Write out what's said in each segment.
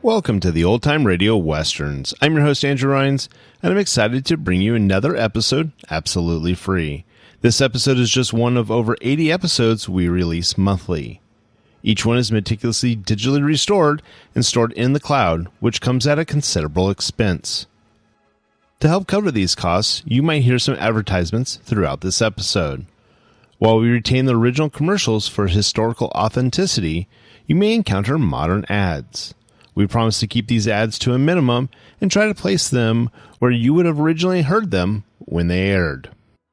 Welcome to the Old Time Radio Westerns. I'm your host, Andrew Rhines, and I'm excited to bring you another episode absolutely free. This episode is just one of over 80 episodes we release monthly. Each one is meticulously digitally restored and stored in the cloud, which comes at a considerable expense. To help cover these costs, you might hear some advertisements throughout this episode. While we retain the original commercials for historical authenticity, you may encounter modern ads. We promise to keep these ads to a minimum and try to place them where you would have originally heard them when they aired.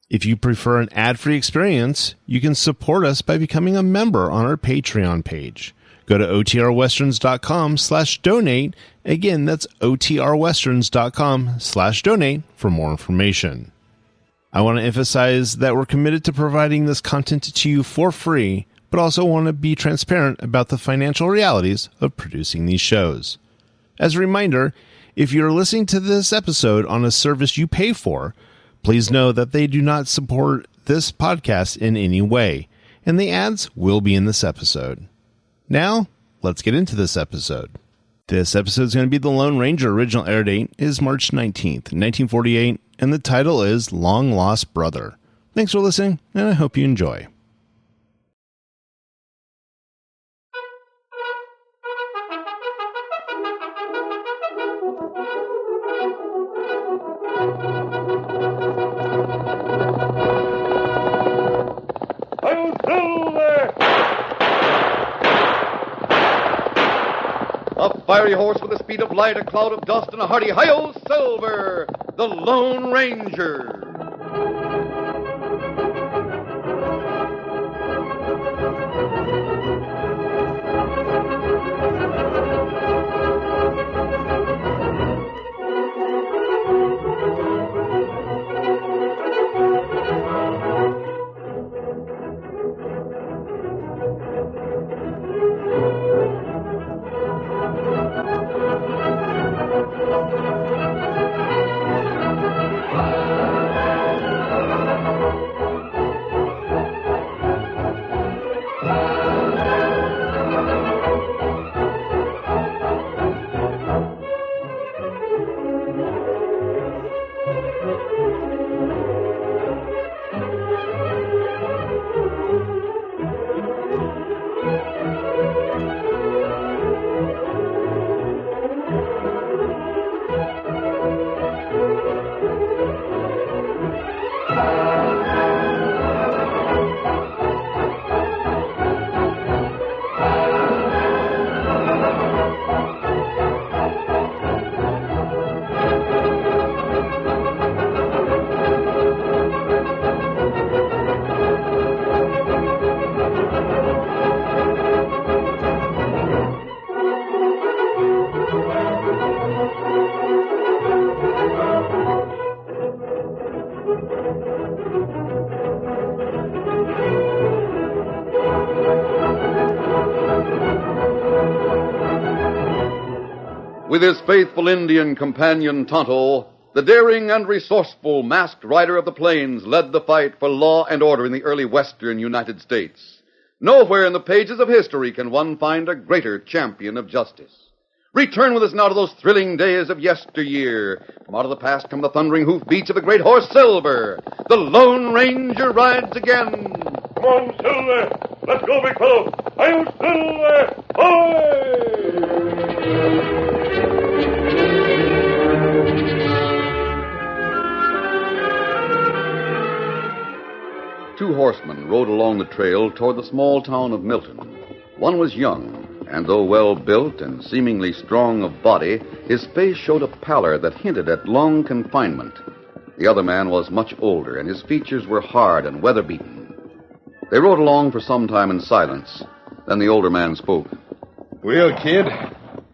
If you prefer an ad-free experience, you can support us by becoming a member on our Patreon page. Go to otrwesterns.com/donate. Again, that's otrwesterns.com/donate for more information. I want to emphasize that we're committed to providing this content to you for free, but also want to be transparent about the financial realities of producing these shows. As a reminder, if you're listening to this episode on a service you pay for, please know that they do not support this podcast in any way, and the ads will be in this episode. Now, let's get into this episode. This episode is going to be The Lone Ranger. Original air date is March 19th, 1948, and the title is Long Lost Brother. Thanks for listening, and I hope you enjoy. A fiery horse with the speed of light, a cloud of dust, and a hearty hi-yo, Silver, the Lone Ranger. With his faithful Indian companion Tonto, the daring and resourceful masked rider of the plains led the fight for law and order in the early western United States. Nowhere in the pages of history can one find a greater champion of justice. Return with us now to those thrilling days of yesteryear. From out of the past come the thundering hoofbeats of the great horse Silver. The Lone Ranger rides again. Come on, Silver. Let's go, big fellow. Hi-yo, Silver. Hoy! Two horsemen rode along the trail toward the small town of Milton. One was young, and though well-built and seemingly strong of body, his face showed a pallor that hinted at long confinement. The other man was much older, and his features were hard and weather-beaten. They rode along for some time in silence. Then the older man spoke. Well, kid,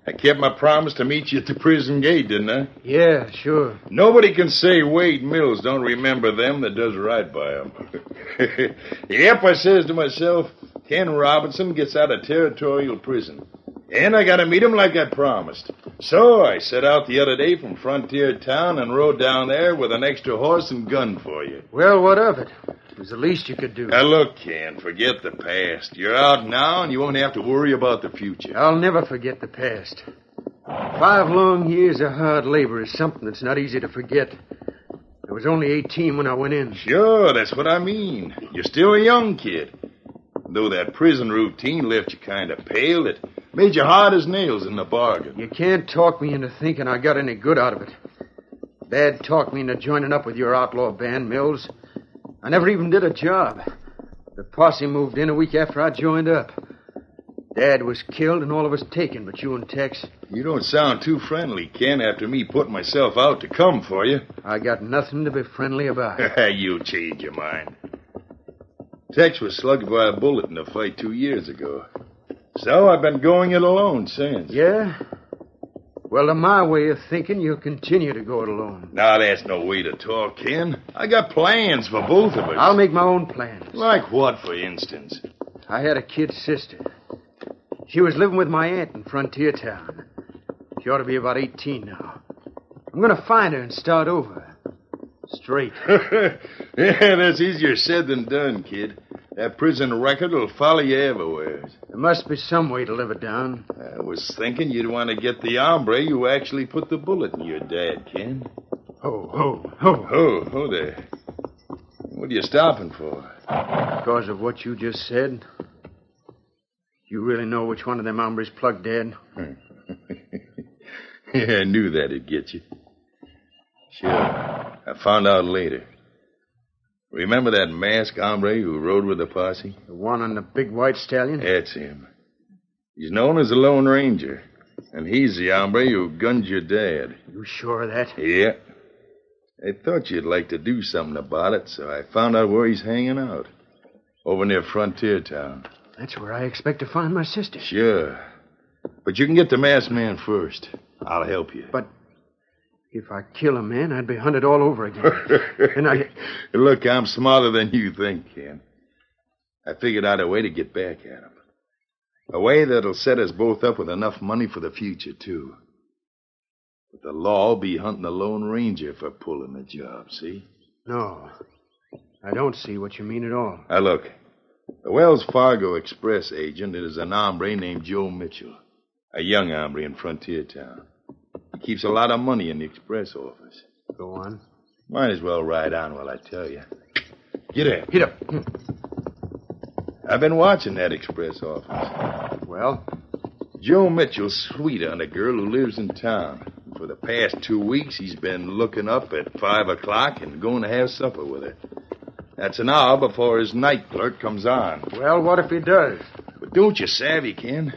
I kept my promise to meet you at the prison gate, didn't I? Yeah, sure. Nobody can say Wade Mills don't remember them that does right by them. Yep, I says to myself, Ken Robinson gets out of territorial prison. And I got to meet him like I promised. So I set out the other day from Frontier Town and rode down there with an extra horse and gun for you. Well, what of it? It was the least you could do. Now, look, Ken, forget the past. You're out now, and you won't have to worry about the future. I'll never forget the past. 5 long years of hard labor is something that's not easy to forget. I was only 18 when I went in. Sure, that's what I mean. You're still a young kid. Though that prison routine left you kind of pale, it made you hard as nails in the bargain. You can't talk me into thinking I got any good out of it. Dad talked me into joining up with your outlaw band, Mills. I never even did a job. The posse moved in a week after I joined up. Dad was killed and all of us taken, but you and Tex. You don't sound too friendly, Ken, after me putting myself out to come for you. I got nothing to be friendly about. You'll change your mind. Tex was slugged by a bullet in a fight 2 years ago. So I've been going it alone since. Yeah? Well, to my way of thinking, you'll continue to go it alone. Now, that's no way to talk, Ken. I got plans for both of us. I'll make my own plans. Like what, for instance? I had a kid sister. She was living with my aunt in Frontier Town. She ought to be about 18 now. I'm going to find her and start over. Straight. Yeah, that's easier said than done, kid. That prison record will follow you everywhere. There must be some way to live it down. I was thinking you'd want to get the hombre who actually put the bullet in your dad, Ken. Ho. Oh there. What are you stopping for? Because of what you just said? You really know which one of them hombres plugged Dad? Yeah, I knew that'd get you. Sure. I found out later. Remember that masked hombre who rode with the posse? The one on the big white stallion? That's him. He's known as the Lone Ranger. And he's the hombre who gunned your dad. You sure of that? Yeah. I thought you'd like to do something about it, so I found out where he's hanging out. Over near Frontier Town. That's where I expect to find my sister. Sure. But you can get the masked man first. I'll help you. But if I kill a man, I'd be hunted all over again. And Look, I'm smarter than you think, Ken. I figured out a way to get back at him. A way that'll set us both up with enough money for the future, too. But the law will be hunting the Lone Ranger for pulling the job, see? No. I don't see what you mean at all. Now, look. The Wells Fargo Express agent is an hombre named Joe Mitchell. A young hombre in Frontier Town. He keeps a lot of money in the express office. Go on. Might as well ride on while I tell you. Get up. Get up. I've been watching that express office. Well? Joe Mitchell's sweet on a girl who lives in town. For the past 2 weeks, he's been looking up at 5 o'clock and going to have supper with her. That's an hour before his night clerk comes on. Well, what if he does? But don't you savvy, Ken?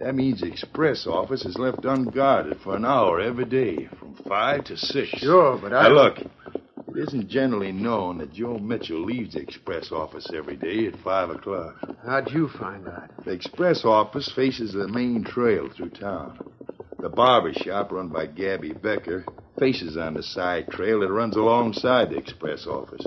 That means the express office is left unguarded for an hour every day, from 5 to 6. Sure, but Now, look, it isn't generally known that Joe Mitchell leaves the express office every day at 5 o'clock. How'd you find that? The express office faces the main trail through town. The barber shop, run by Gabby Becker, faces on the side trail that runs alongside the express office.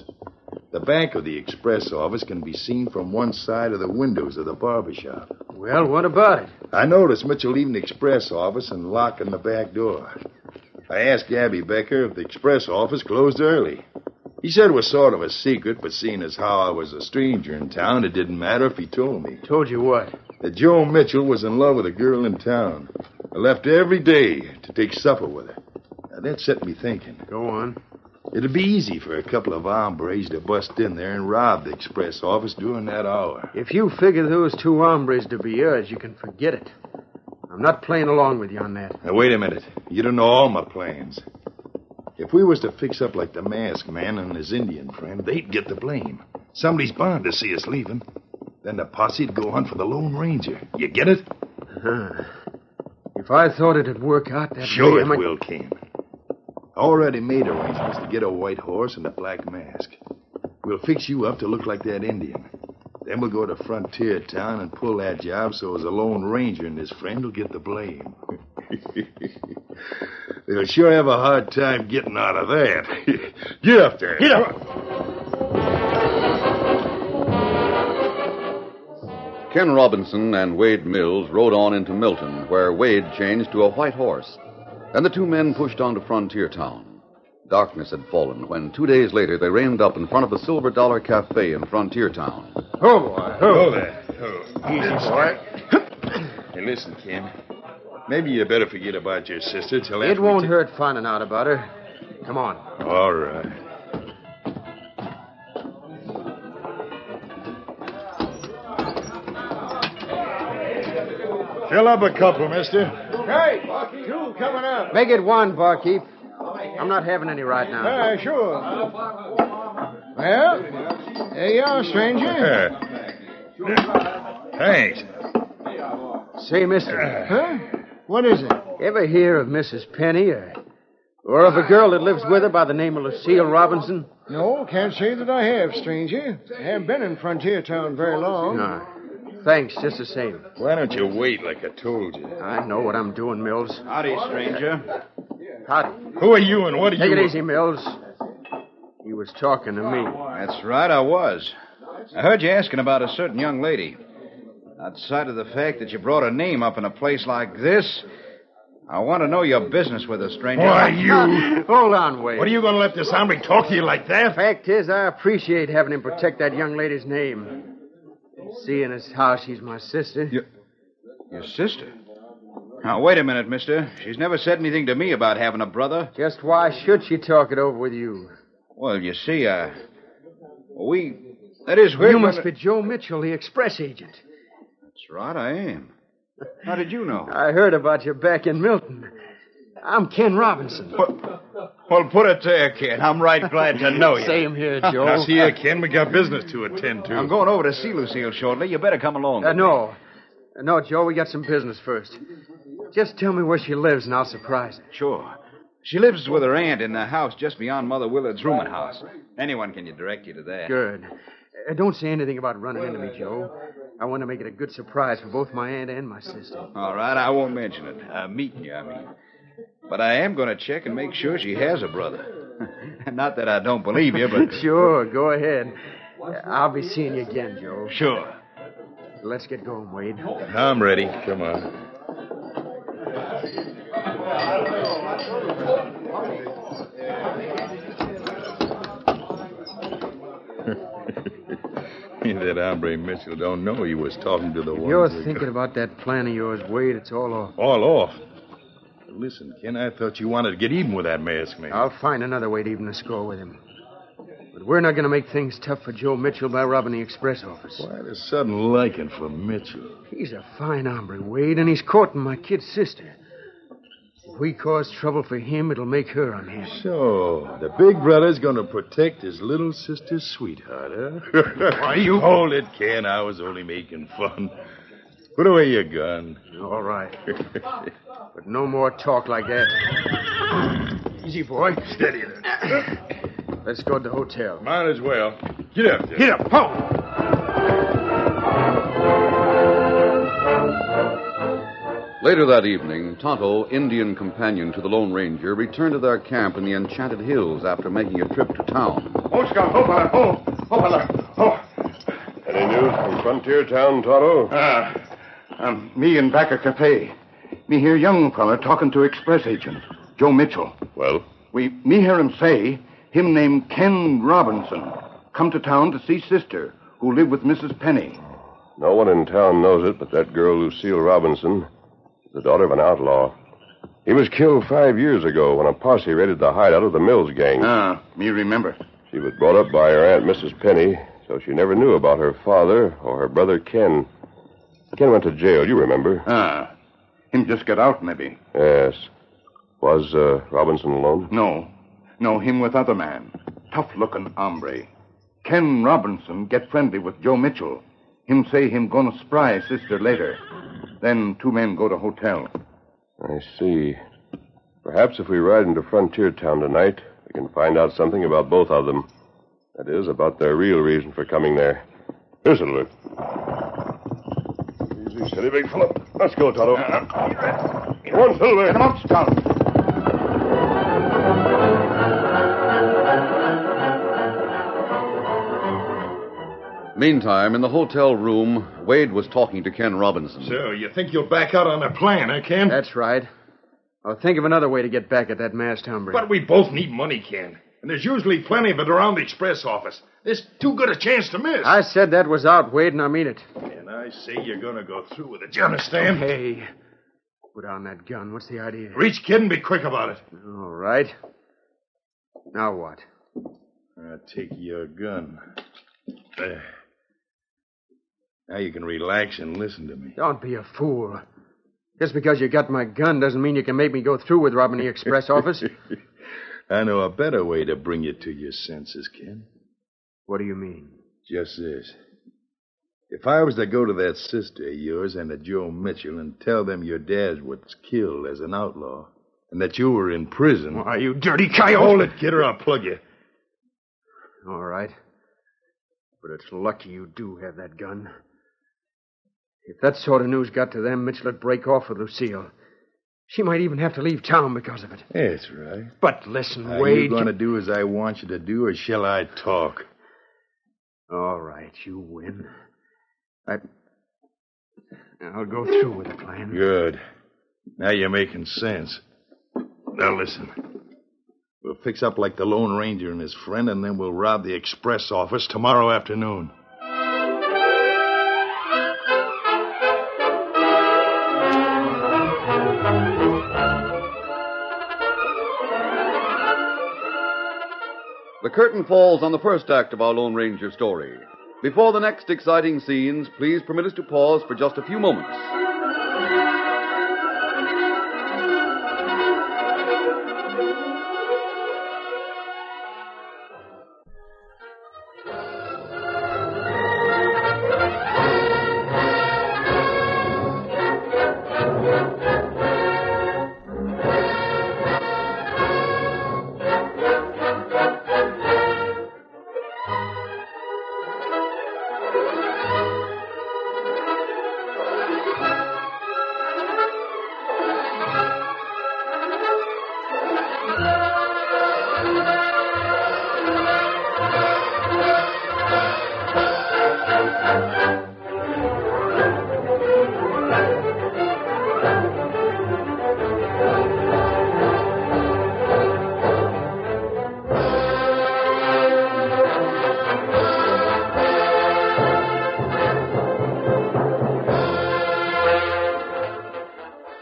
The back of the express office can be seen from one side of the windows of the barber shop. Well, what about it? I noticed Mitchell leaving the express office and locking the back door. I asked Gabby Becker if the express office closed early. He said it was sort of a secret, but seeing as how I was a stranger in town, it didn't matter if he told me. Told you what? That Joe Mitchell was in love with a girl in town. I left every day to take supper with her. Now, that set me thinking. Go on. It'd be easy for a couple of hombres to bust in there and rob the express office during that hour. If you figure those 2 hombres to be yours, you can forget it. I'm not playing along with you on that. Now, wait a minute. You don't know all my plans. If we was to fix up like the masked man and his Indian friend, they'd get the blame. Somebody's bound to see us leaving. Then the posse'd go hunt for the Lone Ranger. You get it? Uh-huh. If I thought it'd work out that Sure way, it will, Ken. Already made arrangements to get a white horse and a black mask. We'll fix you up to look like that Indian. Then we'll go to Frontier Town and pull that job so as the Lone Ranger and his friend will get the blame. They'll sure have a hard time getting out of that. Get up there. Get up. Ken Robinson and Wade Mills rode on into Milton, where Wade changed to a white horse. And the 2 men pushed on to Frontier Town. Darkness had fallen when 2 days later they reined up in front of the Silver Dollar Cafe in Frontier Town. Oh, boy. Oh, there. Oh. Easy, boy. Hey, listen, Ken. Maybe you better forget about your sister till after It won't hurt finding out about her. Come on. All right. Fill up a couple, mister. Hey, two coming up. Make it one, barkeep. I'm not having any right now. Sure. Well, there you are, stranger. Thanks. Say, mister, Huh? What is it? ever hear of Mrs. Penny or of a girl that lives with her by the name of Lucille Robinson? No, can't say that I have, stranger. I haven't been in Frontier Town very long. No. Thanks, just the same. Why don't you wait like I told you? I know what I'm doing, Mills. Howdy, stranger. Howdy. Who are you and what are you... Take it easy, Mills. He was talking to me. That's right, I was. I heard you asking about a certain young lady. Outside of the fact that you brought her name up in a place like this, I want to know your business with her, stranger. Why, you... Hold on, Wade. What are you going to let this hombre talk to you like that? Fact is, I appreciate having him protect that young lady's name. Seeing as how she's my sister. Your sister? Now, wait a minute, mister. She's never said anything to me about having a brother. Just why should she talk it over with you? Well, you see, we're... You must be Joe Mitchell, the express agent. That's right, I am. How did you know? I heard about you back in Milton. I'm Ken Robinson. Well, put it there, Ken. I'm right glad to know you. Same here, Joe. Now, see here, Ken, we got business to attend to. I'm going over to see Lucille shortly. You better come along. No, Joe, we got some business first. Just tell me where she lives and I'll surprise her. Sure. She lives with her aunt in the house just beyond Mother Willard's rooming house. Anyone can direct you to that. Good. Don't say anything about running into me, Joe. I want to make it a good surprise for both my aunt and my sister. All right, I won't mention it. Meeting you, I mean. But I am going to check and make sure she has a brother. Not that I don't believe you, but... Sure, go ahead. I'll be seeing you again, Joe. Sure. Let's get going, Wade. I'm ready. Come on. That hombre Mitchell don't know he was talking to the one. You're thinking about that plan of yours, Wade. It's all off. All off? Listen, Ken, I thought you wanted to get even with that masked man. I'll find another way to even the score with him. But we're not going to make things tough for Joe Mitchell by robbing the express office. Why the sudden liking for Mitchell? He's a fine hombre, Wade, and he's courting my kid's sister. If we cause trouble for him, it'll make her unhappy. So, the big brother's going to protect his little sister's sweetheart, huh? Why, you... Hold it, Ken. I was only making fun. Put away your gun. All right. But no more talk like that. Easy, boy. Steady there. Let's go to the hotel. Might as well. Get up there. Get up. Home. Later that evening, Tonto, Indian companion to the Lone Ranger, returned to their camp in the Enchanted Hills after making a trip to town. Any news from Frontier Town, Tonto? Me in back of cafe. Me hear young fella talking to express agent, Joe Mitchell. Well? Me hear him say, him named Ken Robinson, come to town to see sister, who live with Mrs. Penny. No one in town knows it, but that girl, Lucille Robinson, is the daughter of an outlaw. He was killed 5 years ago when a posse raided the hideout of the Mills gang. Me remember. She was brought up by her aunt, Mrs. Penny, so she never knew about her father or her brother, Ken. Ken went to jail, you remember. Him just got out, maybe. Yes. Was Robinson alone? No, him with other man. Tough-looking hombre. Ken Robinson get friendly with Joe Mitchell. Him say him gonna spry sister later. Then two men go to hotel. I see. Perhaps if we ride into Frontier Town tonight, we can find out something about both of them. That is, about their real reason for coming there. Here, Silver. Easy, steady, big fella. Let's go, Tonto. Come on, Silver. Get him up, Scout. Meantime, in the hotel room, Wade was talking to Ken Robinson. So, you think you'll back out on the plan, huh, Ken? That's right. I'll think of another way to get back at that masked hombre. But we both need money, Ken. And there's usually plenty of it around the express office. There's too good a chance to miss. I said that was out, Wade, and I mean it. And I say you're going to go through with it. Do you understand? Hey, Put on that gun. What's the idea? Reach, kid, and be quick about it. All right. Now what? I'll take your gun. There. Now you can relax and listen to me. Don't be a fool. Just because you got my gun doesn't mean you can make me go through with robbing the express office. I know a better way to bring you to your senses, Ken. What do you mean? Just this. If I was to go to that sister of yours and to Joe Mitchell and tell them your dad was killed as an outlaw and that you were in prison... Why, you dirty coyote! Hold it, kid, or I'll plug you. All right. But it's lucky you do have that gun. If that sort of news got to them, Mitchell would break off with Lucille. She might even have to leave town because of it. That's right. But listen, Are Wade... you going to do as I want you to do, or shall I talk? All right, you win. I'll go through with the plan. Good. Now you're making sense. Now listen. We'll fix up like the Lone Ranger and his friend, and then we'll rob the express office tomorrow afternoon. The curtain falls on the first act of our Lone Ranger story. Before the next exciting scenes, please permit us to pause for just a few moments.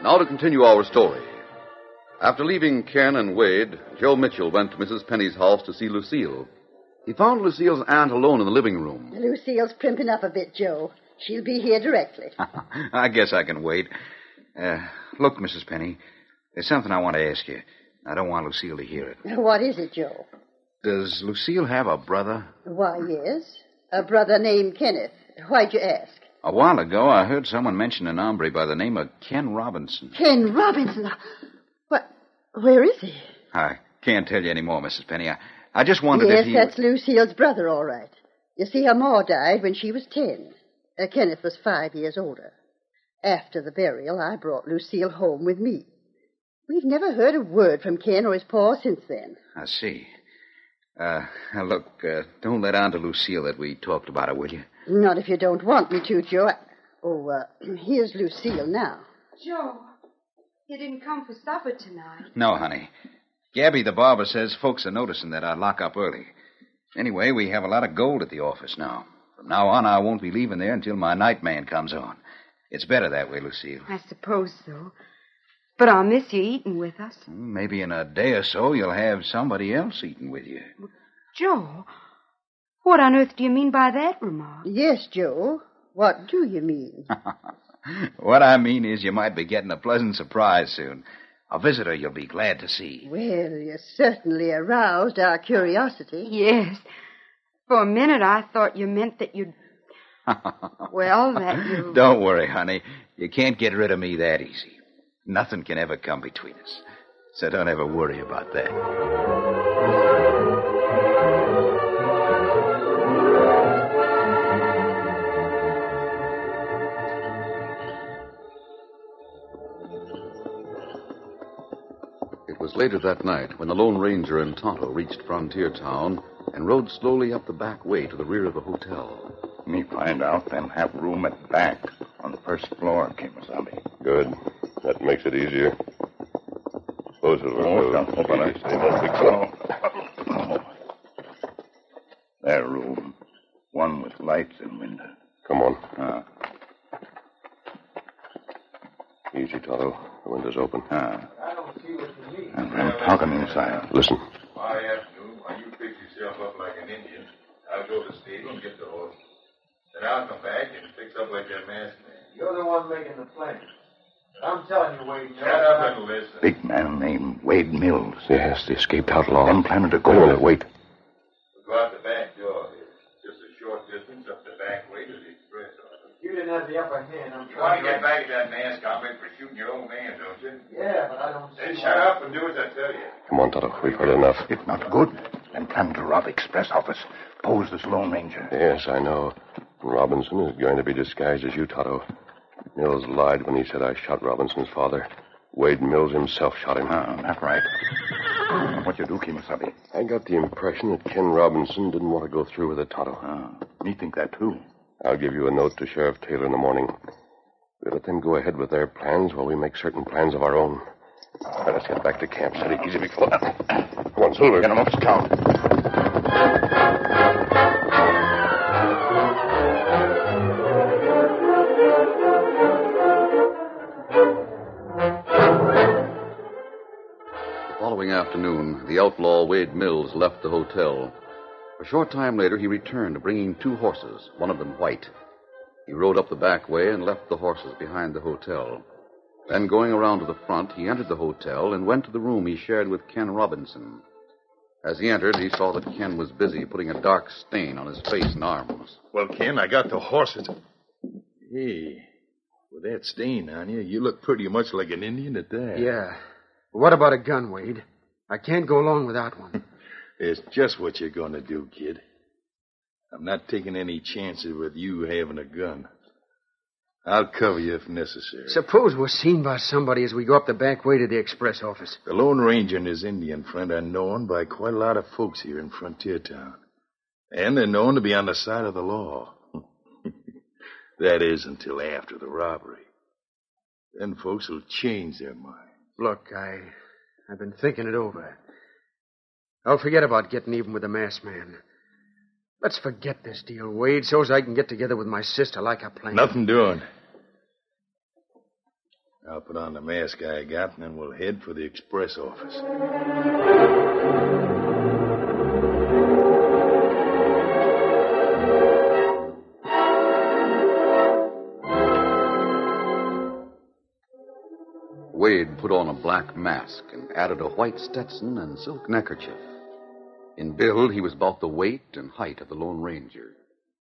Now to continue our story. After leaving Ken and Wade, Joe Mitchell went to Mrs. Penny's house to see Lucille. He found Lucille's aunt alone in the living room. Lucille's primping up a bit, Joe. She'll be here directly. I guess I can wait. Look, Mrs. Penny, there's something I want to ask you. I don't want Lucille to hear it. What is it, Joe? Does Lucille have a brother? Why, yes. A brother named Kenneth. Why'd you ask? A while ago, I heard someone mention an hombre by the name of Ken Robinson. Ken Robinson? What? Where is he? I can't tell you any more, Mrs. Penny. I just wondered if he... Yes, that's Lucille's brother, all right. You see, her ma died when she was 10. Kenneth was 5 years older. After the burial, I brought Lucille home with me. We've never heard a word from Ken or his pa since then. I see. Look, don't let on to Lucille that we talked about her, will you? Not if you don't want me to, Joe. Here's Lucille now. Joe, you didn't come for supper tonight. No, honey. Gabby, the barber, says folks are noticing that I lock up early. Anyway, we have a lot of gold at the office now. From now on, I won't be leaving there until my night man comes on. It's better that way, Lucille. I suppose so. But I'll miss you eating with us. Maybe in a day or so, you'll have somebody else eating with you. Joe, what on earth do you mean by that remark? Yes, Joe. What do you mean? What I mean is you might be getting a pleasant surprise soon. A visitor you'll be glad to see. Well, you certainly aroused our curiosity. Yes. For a minute, I thought you meant that you'd... Well, that you... Don't worry, honey. You can't get rid of me that easy. Nothing can ever come between us. So don't ever worry about that. It was later that night when the Lone Ranger and Tonto reached Frontier Town and rode slowly up the back way to the rear of the hotel. Me find out, then have room at back on the first floor, Kimasabi. Good. That makes it easier. Suppose it'll Open it. Their room. One with lights and windows. Come on. Easy, Tonto. is open. I'm talking inside. Listen. My afternoon, while you fix yourself up like an Indian, I'll go to the stable and get the horse. Then I'll come back and fix up like that masked man. You're the one making the plan. I'm telling you, Wade. Shut up and listen. Big man named Wade Mills. Yes, the escaped outlaw. Them planning to go. Wait a minute, wait. We'll go out the back door here. Just a short distance up the back way to the express office. You didn't have the upper hand. You want to get back at that mask comment for shooting your old man, don't you? Yeah, but I don't see. Then shut up and do as I tell you. Come on, Toto. We've heard enough. It's not good. Them planning to rob express office. Pose as Lone Ranger. Yes, I know. Robinson is going to be disguised as you, Toto. Mills lied when he said I shot Robinson's father. Wade Mills himself shot him. That's right. What you do, Kimasabi? I got the impression that Ken Robinson didn't want to go through with it, Toto. Me think that, too. I'll give you a note to Sheriff Taylor in the morning. We'll let them go ahead with their plans while we make certain plans of our own. Now, let's get back to camp. Steady, easy, big fella. Come on, Silver. Get him up, Scout. The following afternoon, the outlaw Wade Mills left the hotel. A short time later, he returned, bringing 2 horses, one of them white. He rode up the back way and left the horses behind the hotel. Then, going around to the front, he entered the hotel and went to the room he shared with Ken Robinson. As he entered, he saw that Ken was busy putting a dark stain on his face and arms. Well, Ken, I got the horses. Hey, with that stain on you, you look pretty much like an Indian at that. Yeah. But what about a gun, Wade? I can't go along without one. It's just what you're going to do, kid. I'm not taking any chances with you having a gun. I'll cover you if necessary. Suppose we're seen by somebody as we go up the back way to the express office. The Lone Ranger and his Indian friend are known by quite a lot of folks here in Frontier Town. And they're known to be on the side of the law. That is, until after the robbery. Then folks will change their minds. Look, I've been thinking it over. I'll forget about getting even with the masked man. Let's forget this deal, Wade, so's I can get together with my sister like I planned. Nothing doing. I'll put on the mask I got, and then we'll head for the express office. Wade put on a black mask and added a white Stetson and silk neckerchief. In build, he was about the weight and height of the Lone Ranger,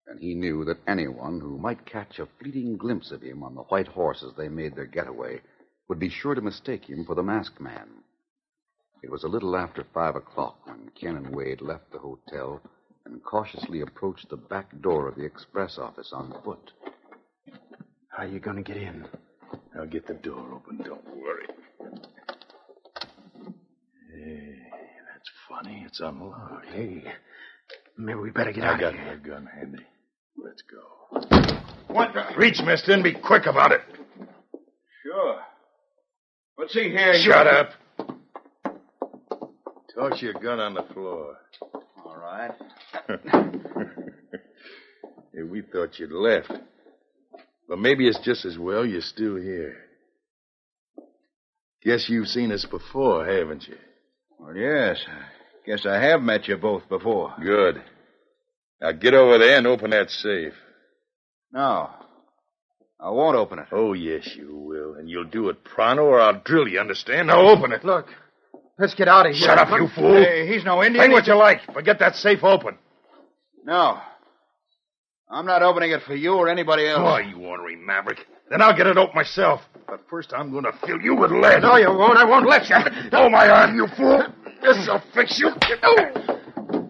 and he knew that anyone who might catch a fleeting glimpse of him on the white horse as they made their getaway would be sure to mistake him for the masked man. It was a little after 5 o'clock when Ken and Wade left the hotel and cautiously approached the back door of the express office on foot. How are you going to get in? I'll get the door open, don't worry. Hey, that's funny. It's unlocked. Hey, maybe we better get out of here. I got my gun handy. Let's go. What? Reach, mister, and be quick about it. Sure. But see here... Shut up. Toss your gun on the floor. All right. Hey, we thought you'd left. But maybe it's just as well you're still here. Guess you've seen us before, haven't you? Well, yes. I guess I have met you both before. Good. Now get over there and open that safe. No. I won't open it. Oh, yes, you will. And you'll do it pronto or I'll drill you, understand? Now open it. Look, let's get out of here. Shut up, you fool. Hey, he's no Indian. Think what you like, but get that safe open. No. I'm not opening it for you or anybody else. Oh, you ornery maverick. Then I'll get it open myself. But first I'm going to fill you with lead. No, you won't. I won't let you. Oh, my arm, you fool. This'll fix you.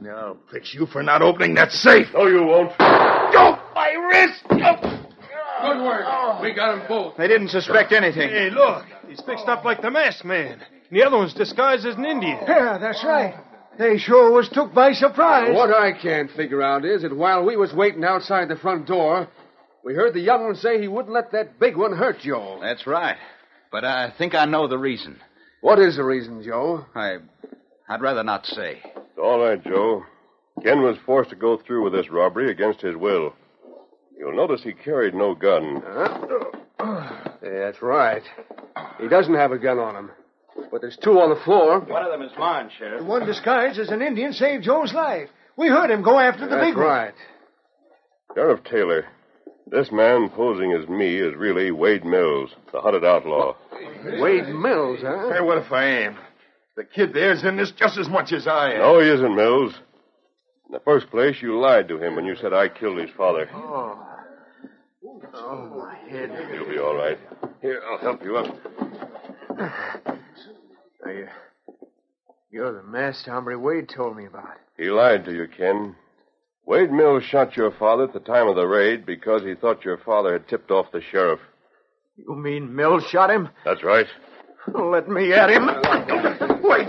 Now I'll fix you for not opening that safe. No, you won't. Oh, my wrist. Good work. We got them both. They didn't suspect anything. Hey, look. He's fixed up like the masked man. And the other one's disguised as an Indian. Yeah, that's right. They sure was took by surprise. What I can't figure out is that while we was waiting outside the front door, we heard the young one say he wouldn't let that big one hurt Joe. That's right. But I think I know the reason. What is the reason, Joe? I'd rather not say. All right, Joe. Ken was forced to go through with this robbery against his will. You'll notice he carried no gun. That's right. He doesn't have a gun on him. But there's two on the floor. One of them is mine, Sheriff. The one disguised as an Indian saved Joe's life. We heard him go after the big one. That's right. Sheriff Taylor, this man posing as me is really Wade Mills, the hunted outlaw. Wade Mills, huh? Hey, what if I am? The kid there's in this just as much as I am. No, he isn't, Mills. In the first place, you lied to him when you said I killed his father. Oh, my head. You'll be all right. Here, I'll help you up. You're the masked hombre Wade told me about. He lied to you, Ken. Wade Mills shot your father at the time of the raid because he thought your father had tipped off the sheriff. You mean Mills shot him? That's right. Let me at him. Wait,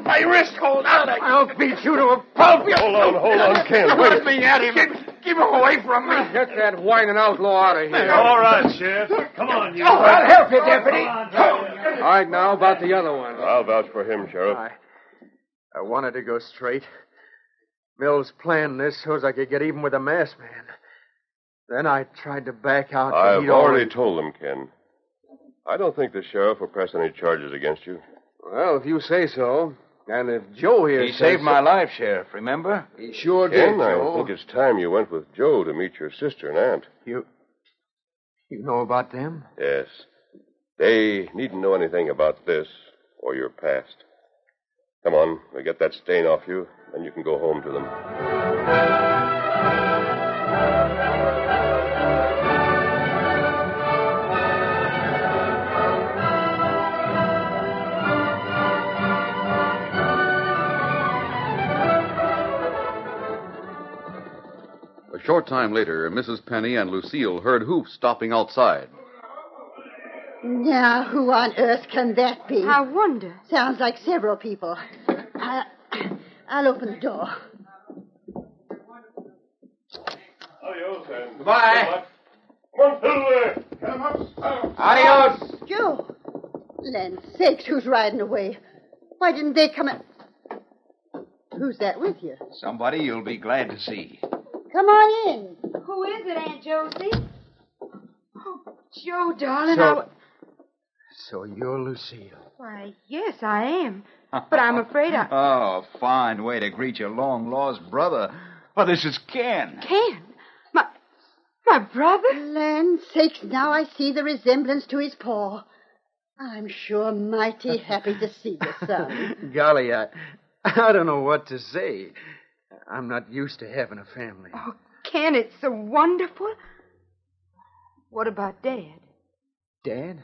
my wrist, hold on. I'll beat you to a pulp. Hold on, Ken. Wait. Let me at him. Keep him away from me. Get that whining outlaw out of here. All right, Sheriff. Come on, you. I'll help you, Deputy. All right, now about the other one. I'll vouch for him, Sheriff. I wanted to go straight. Mills planned this so as I could get even with the masked man. Then I tried to back out. I've already told them, Ken. I don't think the sheriff will press any charges against you. Well, if you say so. And if Joe here He saved my life, Sheriff, remember? He sure Ken, did, Joe. I think it's time you went with Joe to meet your sister and aunt. You know about them? Yes. They needn't know anything about this or your past. Come on, we'll get that stain off you, then you can go home to them. A short time later, Mrs. Penny and Lucille heard hoofs stopping outside. Now, who on earth can that be? I wonder. Sounds like several people. I'll open the door. Adios, and Goodbye. Come on, Silver. Come up. Adios. Joe. Land's sakes, who's riding away? Why didn't they come in? Who's that with you? Somebody you'll be glad to see. Come on in. Who is it, Aunt Josie? Oh, Joe, darling, So you're Lucille. Why, yes, I am. But I'm afraid I... Oh, fine way to greet your long-lost brother. Oh, this is Ken. Ken? My brother? Land's sakes, now I see the resemblance to his paw. I'm sure mighty happy to see you, son. Golly, I don't know what to say. I'm not used to having a family. Oh, Ken, it's so wonderful. What about Dad? Dad?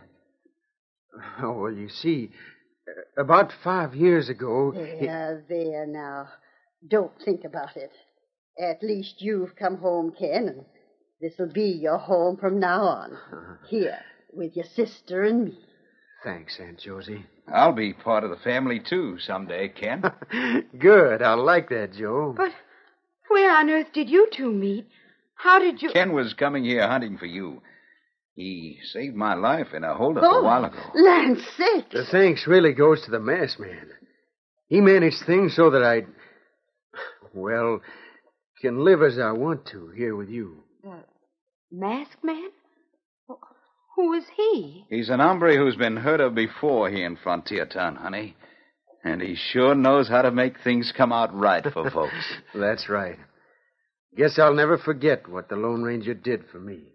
Oh, well, you see, about 5 years ago... There now. Don't think about it. At least you've come home, Ken, and this'll be your home from now on. Here, with your sister and me. Thanks, Aunt Josie. I'll be part of the family, too, someday, Ken. Good. I like that, Joe. But where on earth did you two meet? How did you... Ken was coming here hunting for you. He saved my life in a holdup a while ago. Land's sakes. The thanks really goes to the masked man. He managed things so that I, can live as I want to here with you. The masked man? Who is he? He's an hombre who's been heard of before here in Frontier Town, honey. And he sure knows how to make things come out right for folks. That's right. Guess I'll never forget what the Lone Ranger did for me.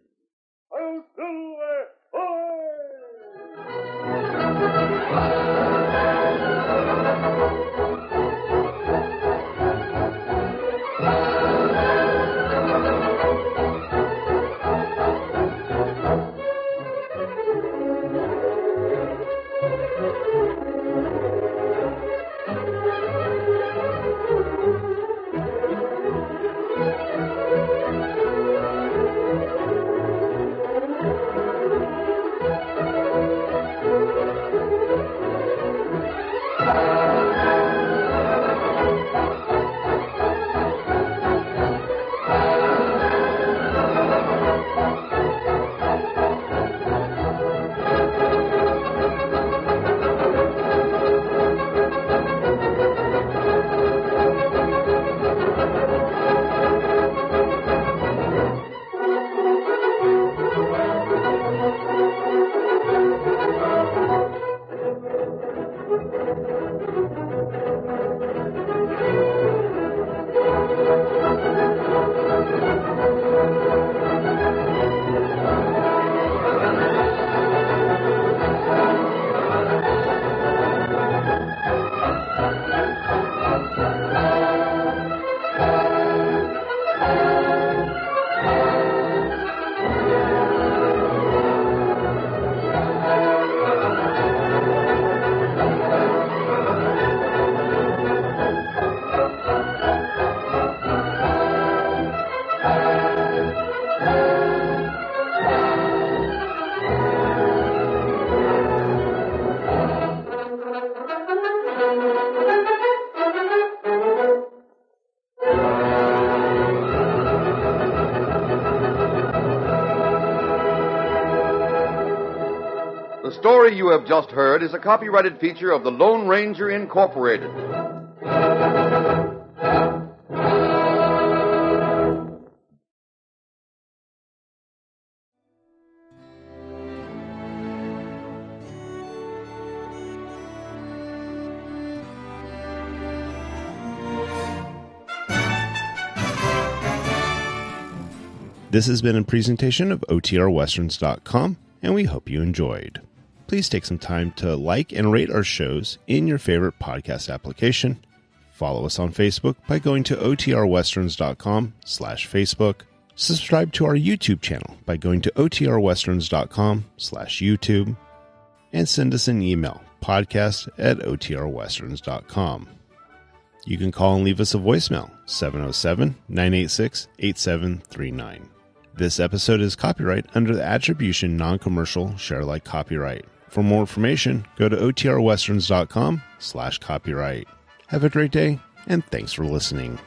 story you have just heard is a copyrighted feature of the Lone Ranger Incorporated. This has been a presentation of OTRWesterns.com, and we hope you enjoyed. Please take some time to like and rate our shows in your favorite podcast application. Follow us on Facebook by going to OTRWesterns.com/Facebook. Subscribe to our YouTube channel by going to OTRWesterns.com/YouTube. And send us an email, podcast@OTRWesterns.com. You can call and leave us a voicemail, 707-986-8739. This episode is copyright under the Attribution Non-Commercial Share-alike copyright. For more information, go to OTRWesterns.com/copyright. Have a great day, and thanks for listening.